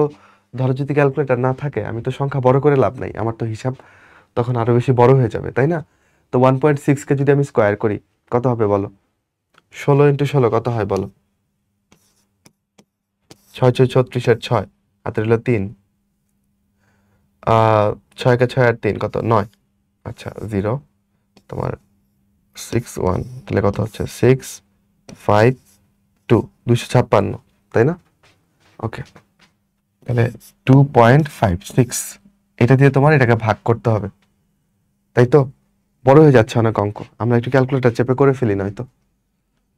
ধরো যদি ক্যালকুলেটর না থাকে, আমি তো সংখ্যা বড় করে লাভ নাই, আমার তো হিসাব তখন আরো বেশি বড় হয়ে যাবে, তাই না? তো 1.6 কে যদি আমি স্কোয়ার করি কত হবে বলো? 16 ইন্টু 16 কত হয় বলো? 6 6 36 আর 6, হাতে রইল 3, 6 কে 6 আর 3 কত? 9। আচ্ছা, 0 তোমার 6 1, তাহলে কত হচ্ছে? 6 5 2, 256, তাই না? ওকে, তাহলে 2.56, এটা দিয়ে তোমার এটাকে ভাগ করতে হবে, তাই তো? বড় হয়ে যাচ্ছে অনেক অঙ্ক, আমরা একটু ক্যালকুলেটর চেপে করে ফেলি নয়তো।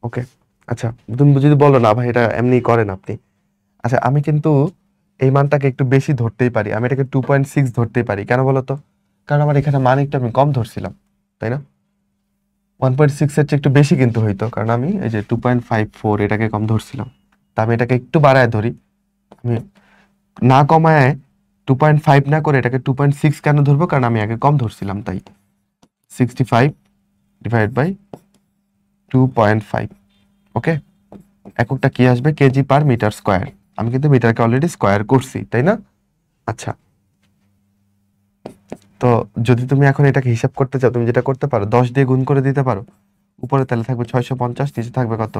ওকে, আচ্ছা, তুমি যদি বলো না ভাই এটা এমনি করেন আপনি, আচ্ছা আমি কিন্তু এই মানটাকে একটু বেশি ধরতেই পারি, আমি এটাকে 2.6 ধরতেই পারি। কেন বলো তো? কারণ আমার এখানে মান একটু আমি কম ধরছিলাম, তাই না? 1.6 এর চেয়ে একটু বেশি কিন্তু হইতো, কারণ আমি এই যে 2.54 এটাকে কম ধরছিলাম। তা আমি এটাকে একটু বাড়ায় ধরি, আমি না কমায় 2.5 না করে এটাকে 2.6 কেন ধরবো? কারণ আমি আগে কম ধরছিলাম, তাই 65 ডিভাইড বাই 2.5। ওকে, এককটা কি আসবে? KG per metre square. আমি কিন্তু মিটারকে অলরেডি স্কোয়ার করছি, তাই না? আচ্ছা, তো যদি তুমি এখন এটাকে হিসাব করতে চাও, তুমি যেটা করতে পারো, 10 দিয়ে গুণ করে দিতে পারো। উপরে তাহলে থাকবে 650, নিচে থাকবে কত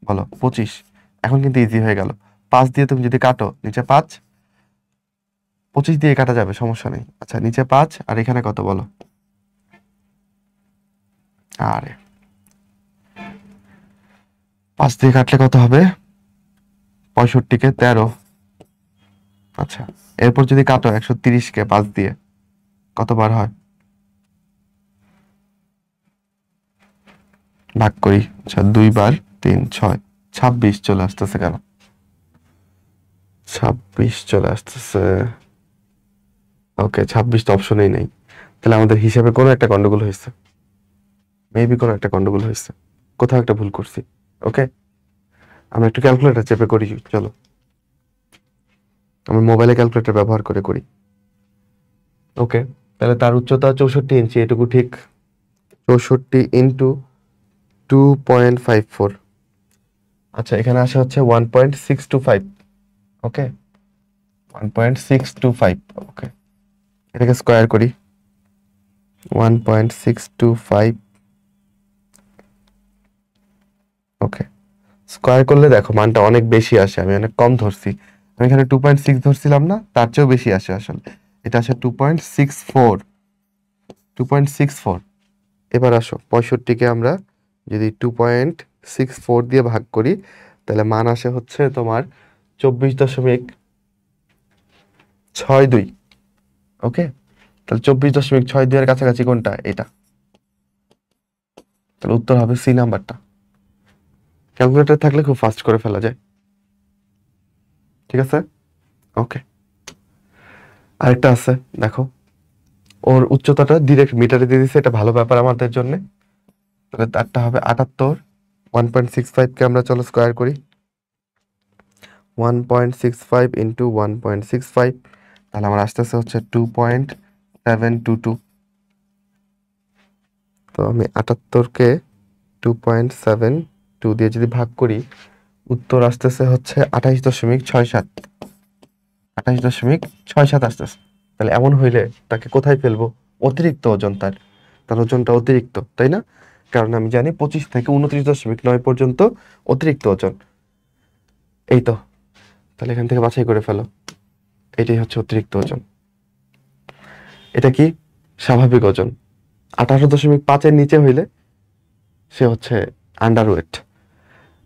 বলো? 25। এখন কিন্তু ইজি হয়ে গেল। 5 দিয়ে তুমি যদি কাটো, নিচে 5, 25 দিয়ে কাটা যাবে, সমস্যা নেই। আচ্ছা, নিচে 5 আর এখানে কত বলো? আরে 5 দিয়ে কাটলে কত হবে? 65 কে 13। আচ্ছা, এরপর যদি কাটো 130 কে 5 দিয়ে, কতবার হয়? ভাগ করি। আচ্ছা, 2 বার 3 6, 26 চলে আসতেছে কেন? 26 চলে আসতেছে। ওকে, 26 তো অপশনেই নেই, তাহলে আমাদের হিসাবে কোনো একটা গন্ডগোল হয়েছে, মেবি কোনো একটা গন্ডগোল হয়েছে, কোথাও একটা ভুল করছি। ওকে, আমরা একটু ক্যালকুলেটর চেপে করি, চলো আমি মোবাইলে ক্যালকুলেটর ব্যবহার করে করি। ওকে, তাহলে তার উচ্চতা 64 ইঞ্চি, এটুকু ঠিক। 64 ইন্টু 2.54, আচ্ছা এখানে আসে হচ্ছে 1.625। ওকে, 1.625। ওকে, এটাকে স্কোয়ার করি। 1.625, ওকে, স্কোয়ার করলে দেখো মানটা অনেক বেশি আসে, আমি অনেক কম ধরছি। আমি এখানে 2.6 ধরছিলাম না, তার চেয়েও বেশি আসে আসলে। এটা আসে 2.64, 2.64। এবার আসো 65কে আমরা যদি 2.64 দিয়ে ভাগ করি, তাহলে মান আসে হচ্ছে তোমার 24.62। ওকে, তাহলে 24.62 এর কাছাকাছি কোনটা? এটা। তাহলে উত্তর হবে সি নাম্বারটা। ক্যালকুলেটর থাকলে খুব ফাস্ট করে ফেলা যায়। ঠিক আছে, ওকে। আরেকটা আছে, দেখো ওর উচ্চতাটা ডিরেক্ট মিটারে দিয়ে দিচ্ছে, এটা ভালো ব্যাপার আমাদের জন্য। তাহলে তারটা হবে 78। 1.65 কে আমরা চলো স্কোয়ার করি। 1.65 ইন্টু 1.65, তাহলে আমার আসতেছে হচ্ছে 2.722। তো আমি 78কে 2.72 দিয়ে যদি ভাগ করি, উত্তর আসতেছে হচ্ছে 28.67। 28.67 আসতেছে। তাহলে এমন হইলে তাকে কোথায় ফেলবো? অতিরিক্ত ওজন, তার তার ওজনটা অতিরিক্ত, তাই না? কারণ আমি জানি 25 থেকে 29.9 পর্যন্ত অতিরিক্ত ওজন। এই তো, তাহলে এখান থেকে বাছাই করে ফেলো, এটাই হচ্ছে অতিরিক্ত ওজন। এটা কি? স্বাভাবিক ওজন। 18.5 এর নিচে হইলে সে হচ্ছে আন্ডারওয়েট।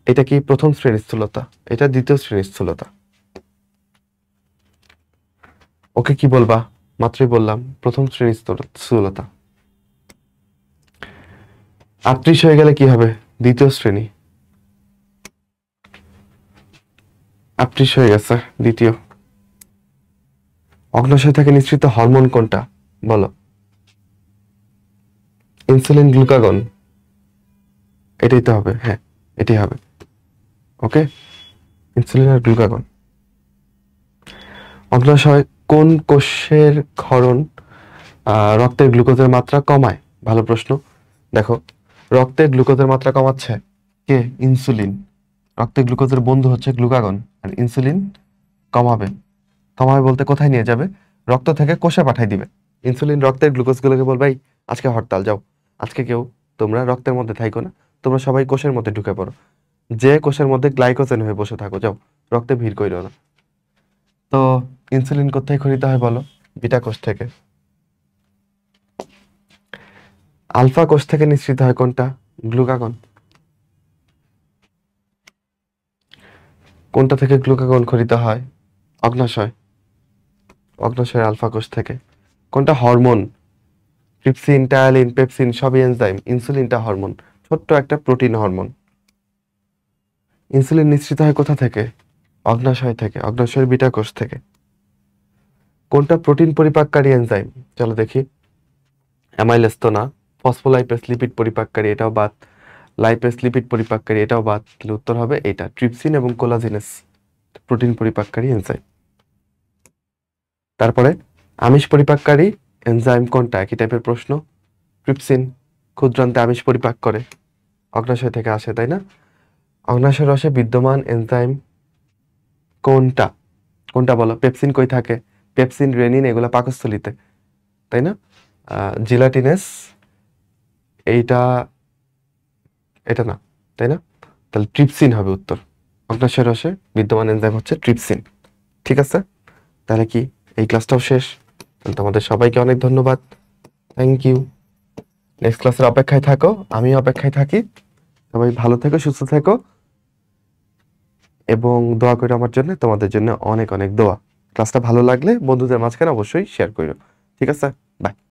এটা কি প্রথম শ্রেণীর স্থূলতা, এটা দ্বিতীয় শ্রেণীর স্থূলতা। ওকে কি বলবা? মাত্রই বললাম প্রথম শ্রেণীর স্থূলতা। 38 হয়ে গেলে কি হবে? দ্বিতীয় শ্রেণী। 38 হয়ে গেছে, দ্বিতীয়। অগ্ন্যাশয় থেকে নিঃসৃত হরমোন কোনটা বলো? ইনসুলিন, গ্লুকাগন, এটাই তো হবে। হ্যাঁ, এটাই হবে। ওকে, ইনসুলিন আর গ্লুকাগন। অগ্ন্যাশয় কোন কোষের ক্ষরণ রক্তের গ্লুকোজের মাত্রা কমায়? ভালো প্রশ্ন। দেখো, রক্তে গ্লুকোজের মাত্রা কমাচ্ছে কে? ইনসুলিন। রক্তে গ্লুকোজের বন্ধু হচ্ছে গ্লুকাগন, আর ইনসুলিন কমাবে। কমাবে বলতে কোথায় নিয়ে যাবে? রক্ত থেকে কোষে পাঠাই দিবে। ইনসুলিন রক্তের গ্লুকোজগুলোকে বলবে, এই আজকে হরতাল, যাও, আজকে কেউ তোমরা রক্তের মধ্যে থাইকো না, তোমরা সবাই কোষের মধ্যে ঢুকে পড়ো, যে কোষের মধ্যে গ্লাইকোজেন হয়ে বসে থাকো, যাও, রক্তে ভিড় কইরো না। তো ইনসুলিন কোথায় খরিত হয় বলো? বিটা কোষ থেকে। আলফা কোষ থেকে নিঃসৃত হয় কোনটা? গ্লুকাগন। কোনটা থেকে গ্লুকাগন খরিত হয়? অগ্ন্যাশয়। অগ্ন্যাশয় আলফা কোষ থেকে। কোনটা হরমোন? ট্রিপসিন, টায়ালিন, পেপসিন সবই এনজাইম। ইনসুলিনটা হরমোন, ছোট্ট একটা প্রোটিন হরমোন। ইনসুলিন নিঃসৃত হয় কোথা থেকে? অগ্ন্যাশয় থেকে, অগ্ন্যাশয়ের বিটা কোষ থেকে। কোনটা প্রোটিন পরিপাককারী এনজাইম? চলো দেখি। অ্যামাইলেজ তো না। ফসফোলাইপেজ লিপিড পরিপাককারী, এটাও বাদ। লাইপেজ লিপিড পরিপাককারী, এটাও বাদ। তাহলে উত্তর হবে এটা, ট্রিপসিন এবং কোলাজিনেস, প্রোটিন পরিপাককারী এনজাইম। তারপরে আমিষ পরিপাককারী এনজাইম কোনটা? একই টাইপের প্রশ্ন। ট্রিপসিন ক্ষুদ্রান্তে আমিষ পরিপাক করে, অগ্ন্যাশয় থেকে আসে, তাই না? অগ্ন্যাশয় রসে বিদ্যমান এনজাইম কোনটা? কোনটা বলো? পেপসিন কই থাকে? পেপসিন, রেনিন এগুলা পাকস্থলিতে, তাই না? জিলাটিনেস এইটা, এটা না, তাই না? তাহলে ট্রিপসিন হবে উত্তর। অগ্ন্যাশয় রসে বিদ্যমান এনজাইম হচ্ছে ট্রিপসিন। ঠিক আছে, তাহলে কি এই ক্লাসটাও শেষ? তাহলে তোমাদের সবাইকে অনেক ধন্যবাদ। Thank you. নেক্সট ক্লাসের অপেক্ষায় থাকো, আমিও অপেক্ষায় থাকি। সবাই ভালো থেকো, সুস্থ থেকো, এবং দোয়া করো আমার জন্য, তোমাদের জন্য অনেক অনেক দোয়া। ক্লাসটা ভালো লাগলে বন্ধুদের মাঝখানে অবশ্যই শেয়ার করো। ঠিক আছে, বাই।